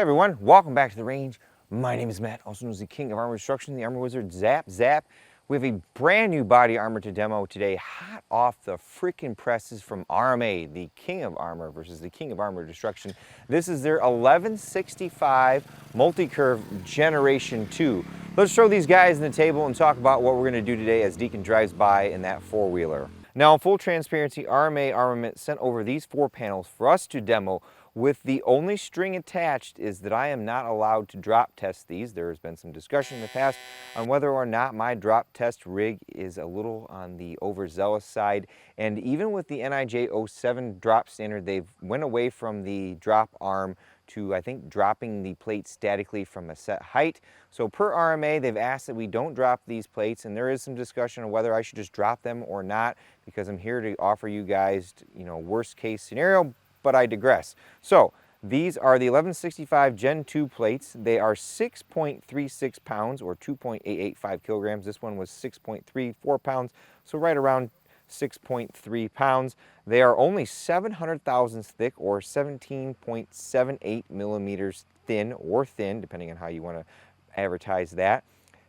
Hey everyone, welcome back to the range. My name is Matt, also known as the King of Armor Destruction, the Armor Wizard. Zap. We have a brand new body armor to demo today, hot off the freaking presses from RMA, the King of Armor versus the King of Armor Destruction. This is their 1165 Multi-Curve Generation 2. Let's throw these guys in the table and talk about what we're going to do today as Deacon drives by in that four-wheeler. Now, in full transparency, RMA Armament sent over these 4 panels for us to demo, with the only string attached is that I am not allowed to drop test these. There has been some discussion in the past on whether or not my drop test rig is a little on the overzealous side. And even with the NIJ 07 drop standard, they've went away from the drop arm to, I think, dropping the plate statically from a set height. So per RMA, they've asked that we don't drop these plates, and there is some discussion on whether I should just drop them or not, because I'm here to offer you guys, worst case scenario, but I digress. So these are the 1165 Gen 2 plates. They are 6.36 pounds or 2.885 kilograms. This one was 6.34 pounds, so right around 6.3 pounds. They are only 700 thousandths thick or 17.78 millimeters thin, depending on how you want to advertise that.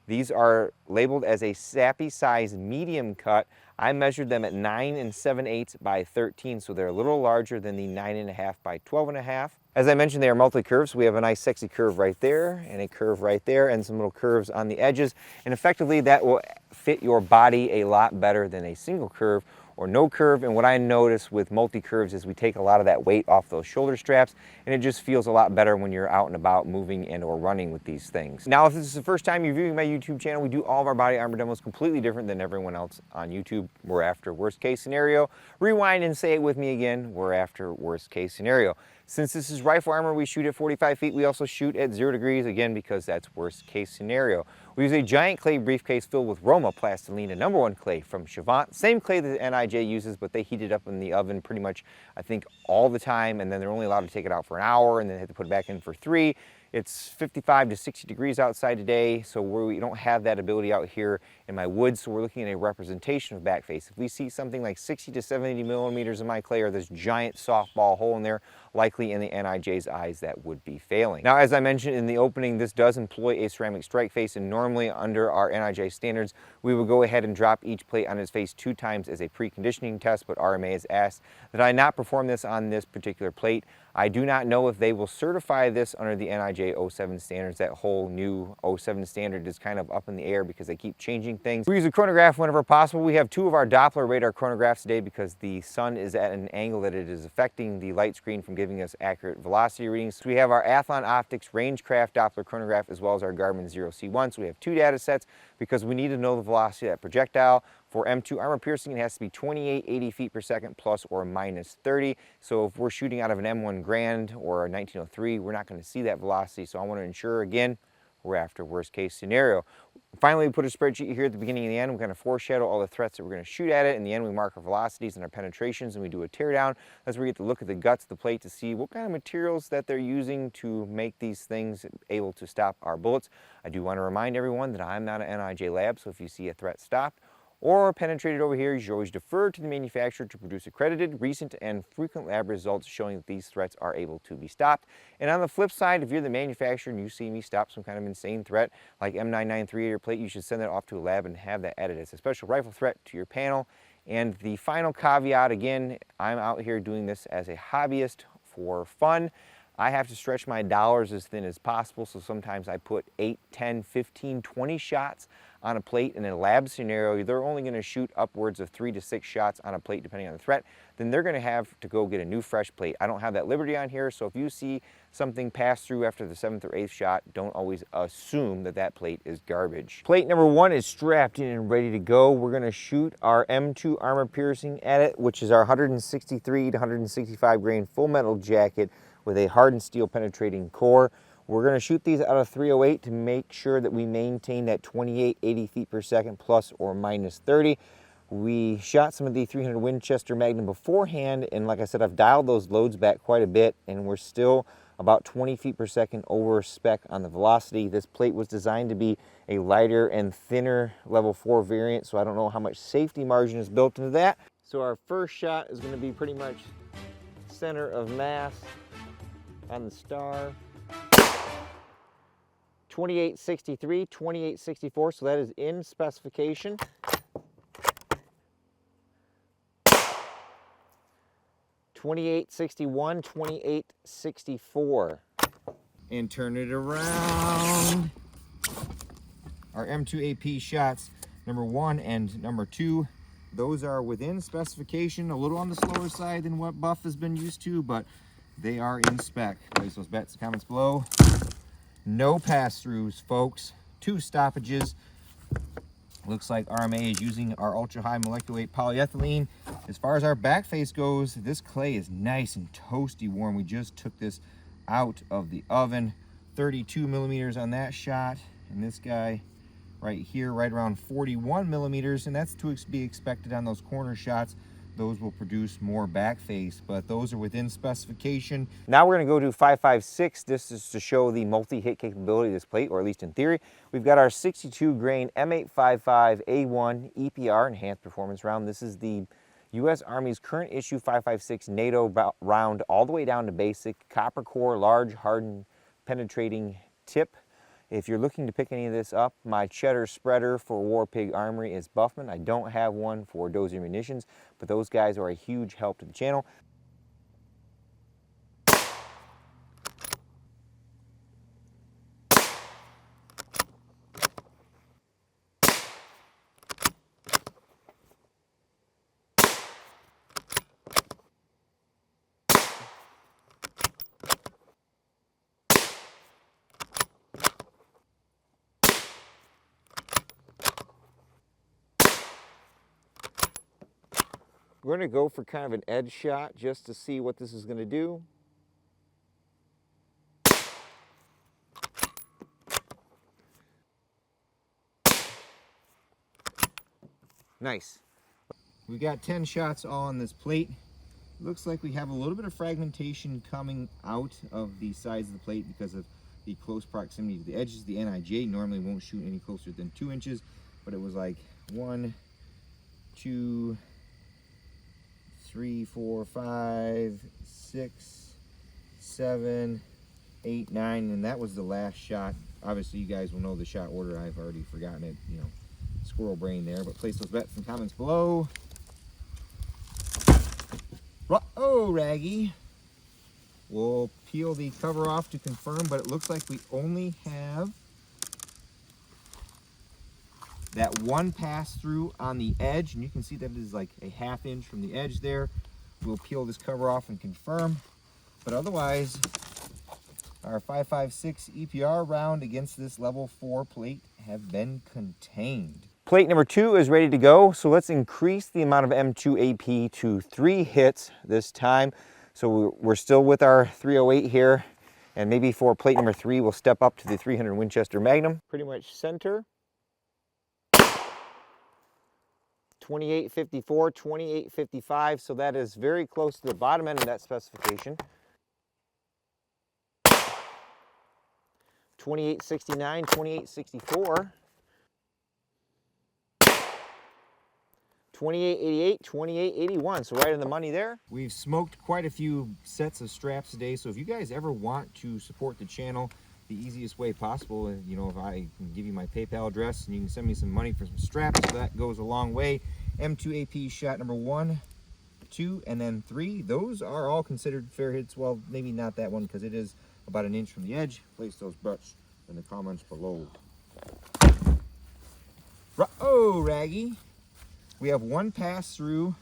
These are labeled as a sappy size medium cut. I measured them at 9 7/8 by 13, so they're a little larger than the 9.5 by 12.5. As I mentioned, they are multi-curves. We have a nice sexy curve right there and a curve right there and some little curves on the edges. And effectively that will fit your body a lot better than a single curve or no curve. And what I notice with multi-curves is we take a lot of that weight off those shoulder straps, and it just feels a lot better when you're out and about moving and or running with these things. Now, if this is the first time you're viewing my YouTube channel, we do all of our body armor demos completely different than everyone else on YouTube. We're after worst case scenario. Rewind and say it with me again. We're after worst case scenario. Since this is rifle armor, we shoot at 45 feet. We also shoot at 0 degrees, again, because that's worst case scenario. We use a giant clay briefcase filled with Roma Plastilina #1 clay from Chavant. Same clay that NIJ uses, but they heat it up in the oven pretty much, I think, all the time, and then they're only allowed to take it out for an hour, and then they have to put it back in for 3. It's 55 to 60 degrees outside today, so we don't have that ability out here in my woods, so we're looking at a representation of backface. If we see something like 60 to 70 millimeters in my clay or this giant softball hole in there, likely in the NIJ's eyes, that would be failing. Now, as I mentioned in the opening, this does employ a ceramic strike face, and normally under our NIJ standards, we will go ahead and drop each plate on its face 2 times as a preconditioning test, but RMA has asked that I not perform this on this particular plate. I do not know if they will certify this under the NIJ 07 standards. That whole new 07 standard is kind of up in the air because they keep changing things. We use a chronograph whenever possible. We have 2 of our Doppler radar chronographs today because the sun is at an angle that it is affecting the light screen from giving us accurate velocity readings. So we have our Athlon Optics Rangecraft Doppler chronograph as well as our Garmin 0C1. So we have 2 data sets because we need to know the velocity of that projectile. For M2 armor piercing, it has to be 2880 feet per second plus or minus 30. So if we're shooting out of an M1 Grand or a 1903, we're not going to see that velocity. So I want to ensure, again, we're after worst case scenario. Finally, we put a spreadsheet here at the beginning and the end. We're going to foreshadow all the threats that we're going to shoot at it. In the end, we mark our velocities and our penetrations, and we do a teardown. That's where we get to look at the guts of the plate to see what kind of materials that they're using to make these things able to stop our bullets. I do want to remind everyone that I'm not an NIJ lab, so if you see a threat stopped or penetrated over here, you should always defer to the manufacturer to produce accredited, recent, and frequent lab results showing that these threats are able to be stopped. And on the flip side, if you're the manufacturer and you see me stop some kind of insane threat like M993 at your plate, you should send that off to a lab and have that added as a special rifle threat to your panel. And the final caveat, again, I'm out here doing this as a hobbyist for fun. I have to stretch my dollars as thin as possible, so sometimes I put 8, 10, 15, 20 shots on a plate. In a lab scenario, they're only going to shoot upwards of 3 to 6 shots on a plate depending on the threat. Then they're going to have to go get a new fresh plate. I don't have that liberty on here, so if you see something pass through after the 7th or 8th shot, don't always assume that that plate is garbage. Plate number 1 is strapped in and ready to go. We're going to shoot our M2 armor piercing at it, which is our 163 to 165 grain full metal jacket with a hardened steel penetrating core. We're going to shoot these out of 308 to make sure that we maintain that 2880 feet per second plus or minus 30. We shot some of the 300 Winchester Magnum beforehand, and like I said, I've dialed those loads back quite a bit, and we're still about 20 feet per second over spec on the velocity. This plate was designed to be a lighter and thinner level 4 variant, so I don't know how much safety margin is built into that. So our first shot is going to be pretty much center of mass on the star. 2863, 2864, so that is in specification. 2861, 2864. And turn it around. Our M2AP shots, number 1 and number 2, those are within specification, a little on the slower side than what Buff has been used to, but they are in spec. Place those bets in the comments below. No pass-throughs, folks. 2 stoppages. Looks like RMA is using our ultra-high molecular weight polyethylene. As far as our back face goes, this clay is nice and toasty warm. We just took this out of the oven. 32 millimeters on that shot, and this guy right here, right around 41 millimeters, and that's to be expected on those corner shots. Those will produce more back face, but those are within specification. Now we're going to go to 5.56. This is to show the multi-hit capability of this plate, or at least in theory. We've got our 62 grain M855A1 EPR enhanced performance round. This is the U.S. Army's current issue 5.56 NATO round, all the way down to basic, copper core, large, hardened, penetrating tip. If you're looking to pick any of this up, my cheddar spreader for War Pig Armory is Buffman. I don't have one for Dozier Munitions, but those guys are a huge help to the channel. We're going to go for kind of an edge shot just to see what this is going to do. Nice. We got 10 shots all on this plate. Looks like we have a little bit of fragmentation coming out of the sides of the plate because of the close proximity to the edges. The NIJ normally won't shoot any closer than 2 inches, but it was like 1, 2, 3, 4, 5, 6, 7, 8, 9, and that was the last shot. Obviously, you guys will know the shot order. I've already forgotten it, you know, squirrel brain there, but place those bets in the comments below. Oh, Raggy. We'll peel the cover off to confirm, but it looks like we only have that one pass through on the edge, and you can see that it is like a 1/2 inch from the edge there. We'll peel this cover off and confirm, but otherwise our 5.56 EPR round against this level 4 plate have been contained. Plate number 2 is ready to go, so let's increase the amount of M2AP to 3 hits this time. So we're still with our 308 here, and maybe for plate number 3 we'll step up to the 300 Winchester Magnum. Pretty much center. 2854, 2855, so that is very close to the bottom end of that specification. 2869, 2864. 2888, 2881, so right in the money there. We've smoked quite a few sets of straps today, so if you guys ever want to support the channel the easiest way possible, you know, if I can give you my PayPal address and you can send me some money for some straps, so that goes a long way. M2AP shot number 1, 2, and then 3, those are all considered fair hits. Well, maybe not that one because it is about 1 inch from the edge. Place those bets in the comments below. Oh, Raggy. We have one pass through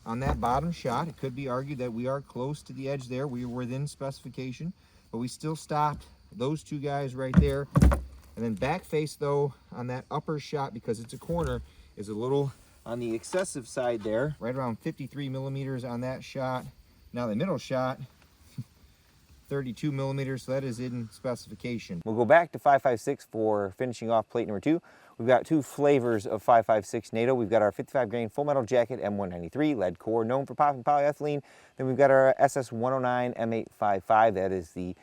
on that bottom shot. It could be argued that we are close to the edge there. We were within specification, but we still stopped those 2 guys right there. And then back face though on that upper shot, because it's a corner, is a little on the excessive side there, right around 53 millimeters on that shot. Now the middle shot, 32 millimeters, so that is in specification. We'll go back to 5.56 for finishing off plate number 2. We've got 2 flavors of 5.56 NATO. We've got our 55 grain full metal jacket M193 lead core, known for popping polyethylene. Then we've got our SS109 M855. That is the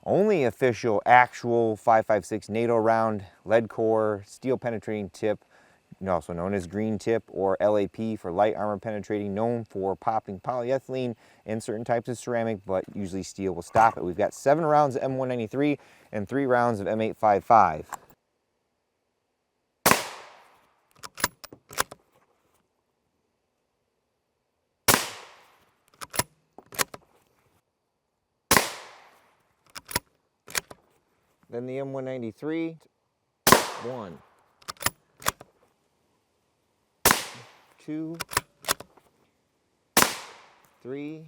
only official actual 5.56 NATO round, lead core, steel penetrating tip, also known as green tip, or LAP for light armor penetrating, known for popping polyethylene and certain types of ceramic, but usually steel will stop it. We've got 7 rounds of M193 and 3 rounds of M855. Then the M193, 1, 2, 3,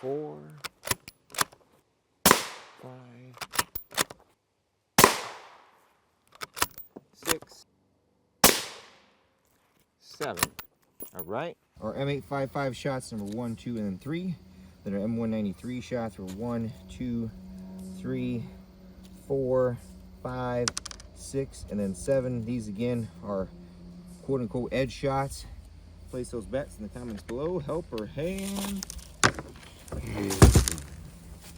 4, 5, 6, 7. All right. Our M855 shots, number 1, 2, and then 3. Then our M193 shots were 1, 2, 3, 4, 5, 6, and then 7. These again are quote-unquote edge shots. Place those bets in the comments below. Helper hand.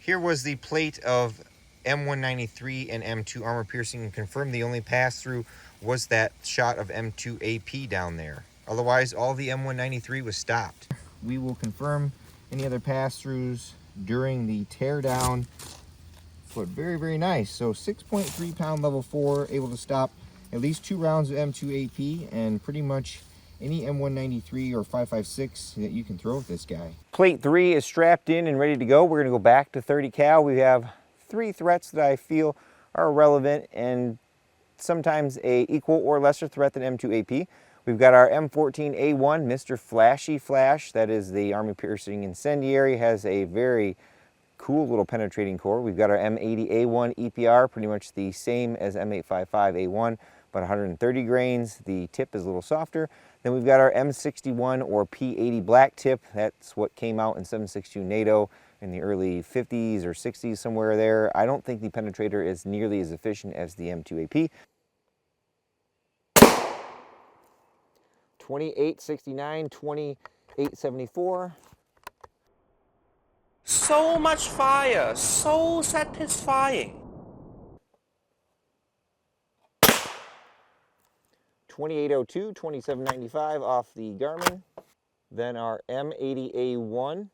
Here was the plate of M193 and M2 armor piercing, and confirmed the only pass-through was that shot of M2 AP down there. Otherwise, all the M193 was stopped. We will confirm any other pass-throughs during the teardown. But very, very nice. So 6.3 pound level 4, able to stop at least 2 rounds of M2 AP, and pretty much any M193 or 5.56 that you can throw with this guy. Plate 3 is strapped in and ready to go. We're gonna go back to 30 cal. We have 3 threats that I feel are relevant and sometimes a equal or lesser threat than M2 AP. We've got our M14A1, Mr. Flashy Flash. That is the armor piercing incendiary, has a very cool little penetrating core. We've got our M80A1 EPR, pretty much the same as M855A1, but 130 grains. The tip is a little softer. Then we've got our M61 or P80 black tip. That's what came out in 7.62 NATO in the early 50s or 60s, somewhere there. I don't think the penetrator is nearly as efficient as the M2 AP. 2869, 2874. So much fire, so satisfying. 2802, 2795 off the Garmin. Then our M80A1,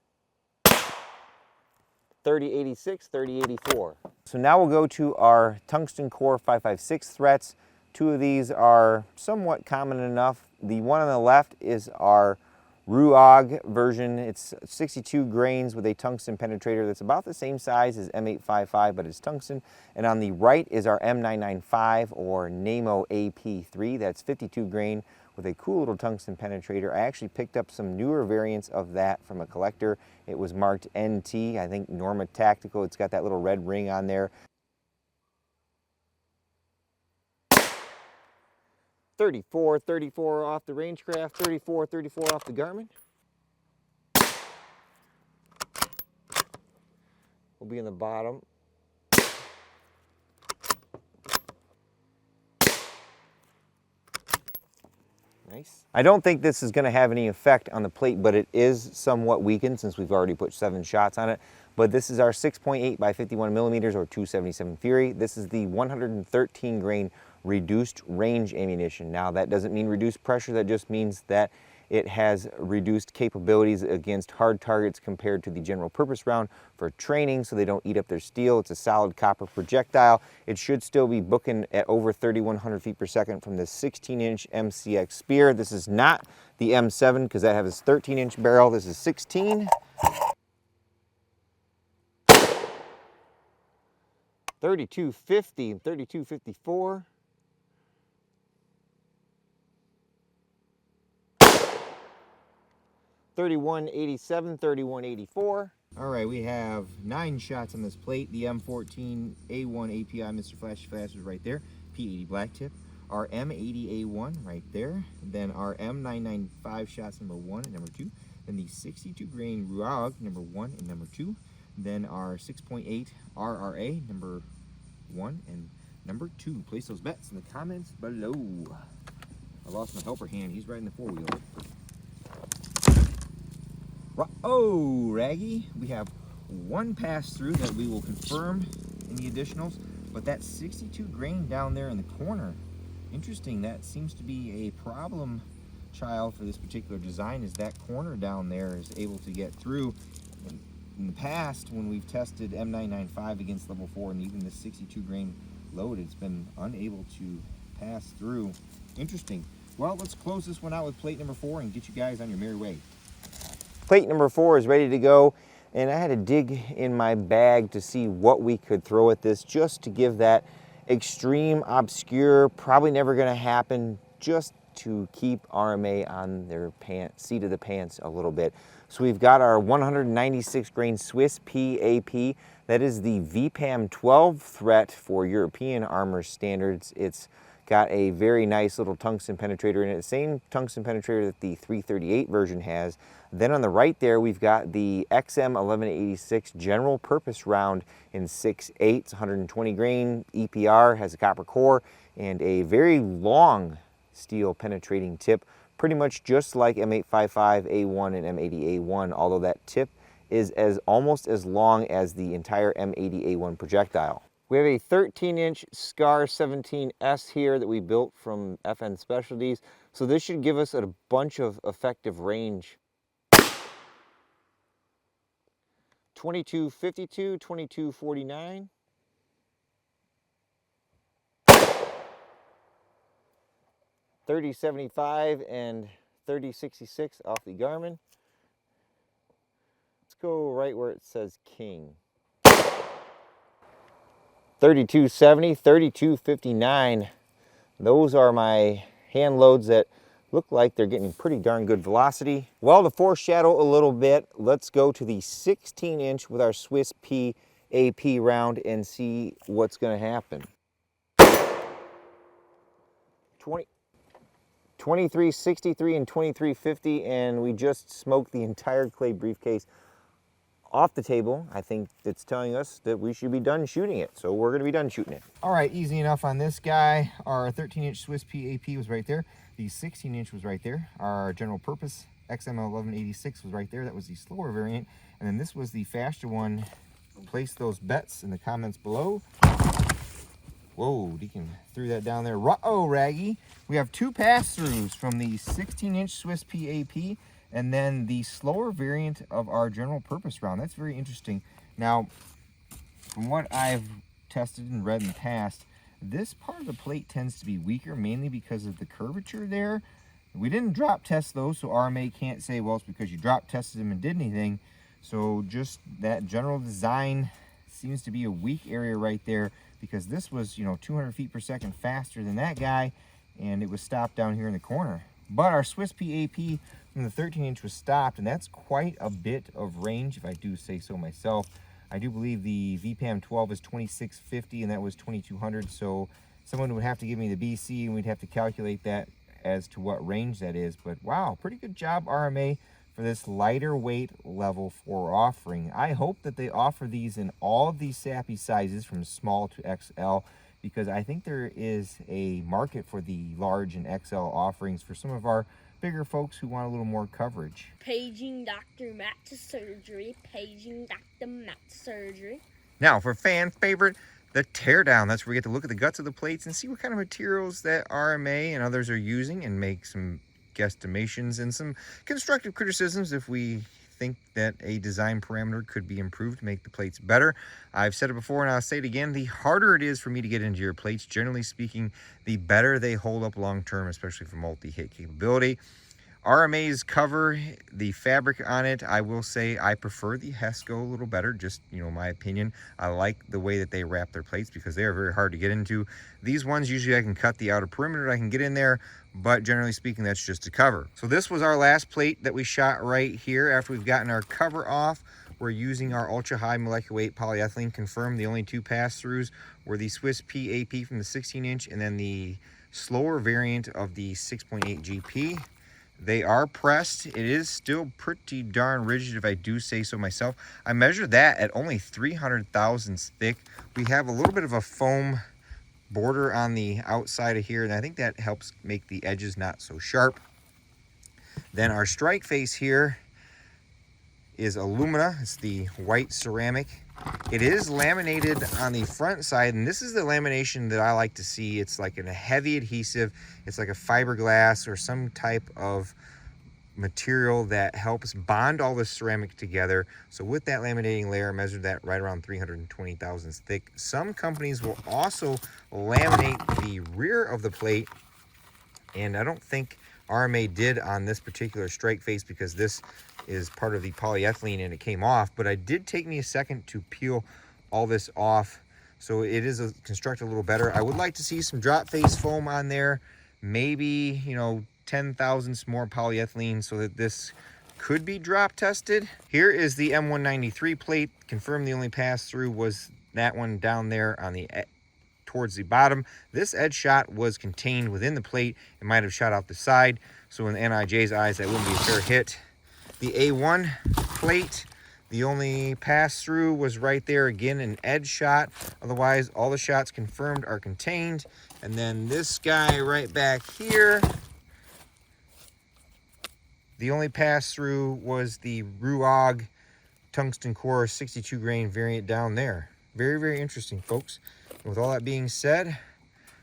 3086, 3084. So now we'll go to our tungsten core 5.56 threats. 2 of these are somewhat common enough. The one on the left is our R.A.N.G.E version. It's 62 grains with a tungsten penetrator that's about the same size as M855, but it's tungsten. And on the right is our M995 or NAMO AP3. That's 52 grain with a cool little tungsten penetrator. I actually picked up some newer variants of that from a collector. It was marked NT, I think Norma Tactical. It's got that little red ring on there. 34, 34 off the Rangecraft, 34, 34 off the Garmin. We'll be in the bottom. Nice. I don't think this is going to have any effect on the plate, but it is somewhat weakened since we've already put 7 shots on it. But this is our 6.8 by 51 millimeters or 277 Fury. This is the 113 grain reduced range ammunition. Now that doesn't mean reduced pressure, that just means that it has reduced capabilities against hard targets compared to the general purpose round for training, so they don't eat up their steel. It's a solid copper projectile. It should still be booking at over 3,100 feet per second from the 16-inch MCX Spear. This is not the M7 because that has a 13-inch barrel. This is 16. 3250 and 3254. 3187, 3184. All right, we have 9 shots on this plate. The M14A1 API, Mr. Flashy Flash is right there. P80 black tip. Our M80A1 right there. Then our M995 shots number 1 and number 2. Then the 62 grain R.A.N.G.E number 1 and number 2. Then our 6.8 RRA number 1 and number 2. Place those bets in the comments below. I lost my helper hand. He's riding the 4-wheeler. Oh, Raggy, we have 1 pass through that we will confirm in the additionals, but that 62 grain down there in the corner Interesting, that seems to be a problem child for this particular design, is that corner down there is able to get through. In the past, when we've tested M995 against level 4 and even the 62 grain load, it's been unable to pass through. Interesting. Well, let's close this one out with plate number 4 and get you guys on your merry way. Plate number 4 is ready to go, and I had to dig in my bag to see what we could throw at this, just to give that extreme, obscure, probably never going to happen, just to keep RMA on their seat of the pants a little bit. So we've got our 196 grain Swiss PAP. That is the VPAM 12 threat for European armor standards. It's got a very nice little tungsten penetrator in it, the same tungsten penetrator that the 338 version has. Then on the right there, we've got the XM 1186 general purpose round in 6.8, it's 120 grain, EPR, has a copper core, and a very long steel penetrating tip, pretty much just like M855A1 and M80A1, although that tip is almost as long as the entire M80A1 projectile. We have a 13-inch SCAR 17S here that we built from FN Specialties, so this should give us a bunch of effective range. 2252, 2249. .3075 and .3066 off the Garmin. Let's go right where it says King. 3270, 3259. Those are my hand loads that look like they're getting pretty darn good velocity. Well, to foreshadow a little bit, let's go to the 16-inch with our Swiss PAP round and see what's going to happen. 2363 and 2350, and we just smoked the entire clay briefcase off the table. I think it's telling us that we should be done shooting it, so we're going to be done shooting it. All right, easy enough on this guy. Our 13-inch Swiss PAP was right there. The 16-inch was right there. Our general purpose XM 1186 was right there. That was the slower variant. And then this was the faster one. Place those bets in the comments below. Whoa, Deacon threw that down there. Uh-oh, Raggy. We have two pass-throughs from the 16-inch Swiss PAP and then the slower variant of our general purpose round. That's very interesting. Now, from what I've tested and read in the past, this part of the plate tends to be weaker, mainly because of the curvature there. We didn't drop test those, so RMA can't say, well, it's because you drop tested them and did anything. So just that general design seems to be a weak area right there, because this was, 200 feet per second faster than that guy, and it was stopped down here in the corner. But our Swiss PAP from the 13-inch was stopped, and that's quite a bit of range, if I do say so myself. I do believe the VPAM 12 is 2650, and that was 2200, so someone would have to give me the BC, and we'd have to calculate that as to what range that is. But wow, pretty good job, RMA, for this lighter weight level 4 offering. I hope that they offer these in all of these sappy sizes from small to XL, because I think there is a market for the large and XL offerings for some of our bigger folks who want a little more coverage. Paging Dr. Matt to surgery. Paging Dr. Matt to surgery. Now for fan favorite, the teardown. That's where we get to look at the guts of the plates and see what kind of materials that RMA and others are using and make some guesstimations and some constructive criticisms if we think that a design parameter could be improved to make the plates better. I've said it before and I'll say it again, the harder it is for me to get into your plates, generally speaking, the better they hold up long term, especially for multi-hit capability. RMA's cover, the fabric on it, I will say I prefer the HESCO a little better, just, my opinion. I like the way that they wrap their plates because they are very hard to get into. These ones, usually I can cut the outer perimeter, I can get in there, but generally speaking, that's just a cover. So this was our last plate that we shot right here. After we've gotten our cover off, we're using our ultra-high molecular weight polyethylene. Confirmed the only two pass-throughs were the Swiss PAP from the 16-inch and then the slower variant of the 6.8 GP. They are pressed. It is still pretty darn rigid, if I do say so myself. I measured that at only 300 thousandths thick. We have a little bit of a foam border on the outside of here, and I think that helps make the edges not so sharp. Then our strike face here is alumina. It's the white ceramic. It is laminated on the front side, and this is the lamination that I like to see. It's like a heavy adhesive. It's like a fiberglass or some type of material that helps bond all the ceramic together. So with that laminating layer, I measured that right around 320 thousandths thick. Some companies will also laminate the rear of the plate, and I don't think RMA did on this particular strike face because this is part of the polyethylene and it came off, but I did take me a second to peel all this off, so it is constructed a little better. I would like to see some drop face foam on there, maybe, you know, 10 thousandths more polyethylene so that this could be drop tested. Here is the M193 plate. Confirmed the only pass through was that one down there on the towards the bottom. This edge shot was contained within the plate. It might have shot out the side, so in the NIJ's eyes that wouldn't be a fair hit. The A1 plate, the only pass through was right there, again an edge shot. Otherwise all the shots confirmed are contained. And then this guy right back here, the only pass through was the R.A.N.G.E tungsten core 62 grain variant down there. Very, very interesting, folks. And with all that being said,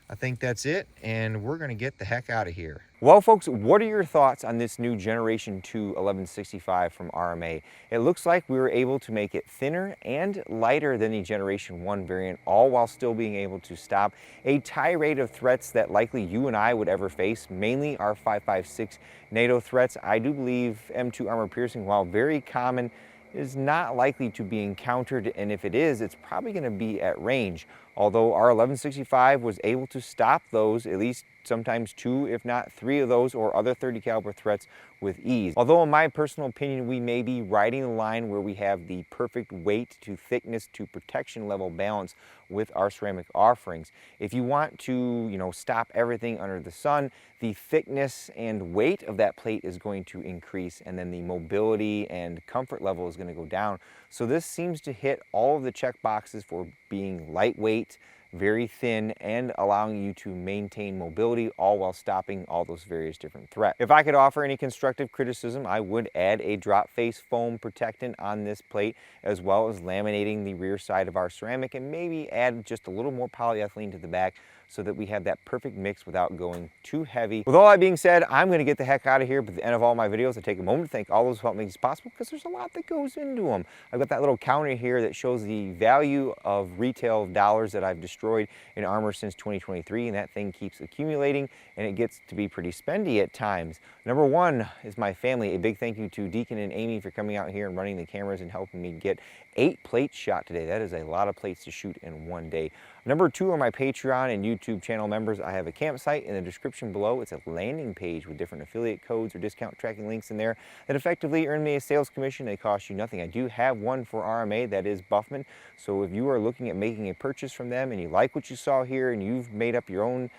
I think that's it, and we're gonna get the heck out of here. Well, folks, what are your thoughts on this new Generation 2 1165 from RMA? It looks like we were able to make it thinner and lighter than the Generation 1 variant, all while still being able to stop a tirade of threats that likely you and I would ever face, mainly our 5.56 NATO threats. I do believe M2 armor piercing, while very common, is not likely to be encountered, and if it is, it's probably going to be at range. Although our 1165 was able to stop those, at least sometimes 2, if not 3 of those or other 30 caliber threats with ease. Although in my personal opinion, we may be riding the line where we have the perfect weight to thickness to protection level balance with our ceramic offerings. If you want to, stop everything under the sun, the thickness and weight of that plate is going to increase, and then the mobility and comfort level is going to go down. So this seems to hit all of the check boxes for being lightweight, very thin, and allowing you to maintain mobility, all while stopping all those various different threats. If I could offer any constructive criticism, I would add a drop face foam protectant on this plate, as well as laminating the rear side of our ceramic, and maybe add just a little more polyethylene to the back so that we have that perfect mix without going too heavy. With all that being said, I'm going to get the heck out of here, but at the end of all my videos, I take a moment to thank all those who help make this possible, because there's a lot that goes into them. I've got that little counter here that shows the value of retail dollars that I've destroyed in armor since 2023, and that thing keeps accumulating, and it gets to be pretty spendy at times. Number one is my family. A big thank you to Deacon and Amy for coming out here and running the cameras and helping me get 8 plates shot today. That is a lot of plates to shoot in one day. Number 2 are my Patreon and YouTube channel members. I have a campsite in the description below. It's a landing page with different affiliate codes or discount tracking links in there that effectively earn me a sales commission. They cost you nothing. I do have one for RMA, that is Buffman. So if you are looking at making a purchase from them and you like what you saw here and you've made up your own,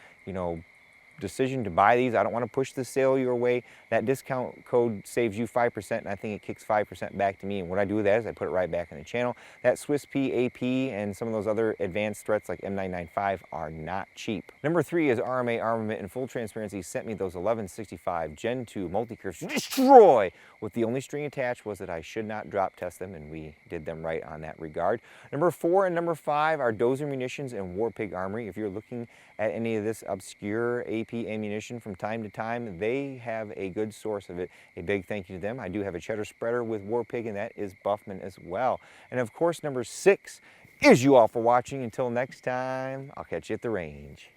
decision to buy these, I don't want to push the sale your way, that discount code saves you 5%, and I think it kicks 5% back to me. And what I do with that is I put it right back in the channel. That Swiss P, AP, and some of those other advanced threats like M995 are not cheap. Number 3 is RMA Armament. In full transparency, sent me those 1165 Gen 2 multi-curves to destroy, with the only string attached was that I should not drop test them, and we did them right on that regard. Number 4 and number 5 are Dozer Munitions and War Pig Armory. If you're looking at any of this obscure AP ammunition from time to time, they have a good source of it. A big thank you to them. I do have a cheddar spreader with War Pig, and that is Buffman as well. And of course, number 6 is you all for watching. Until next time, I'll catch you at the range.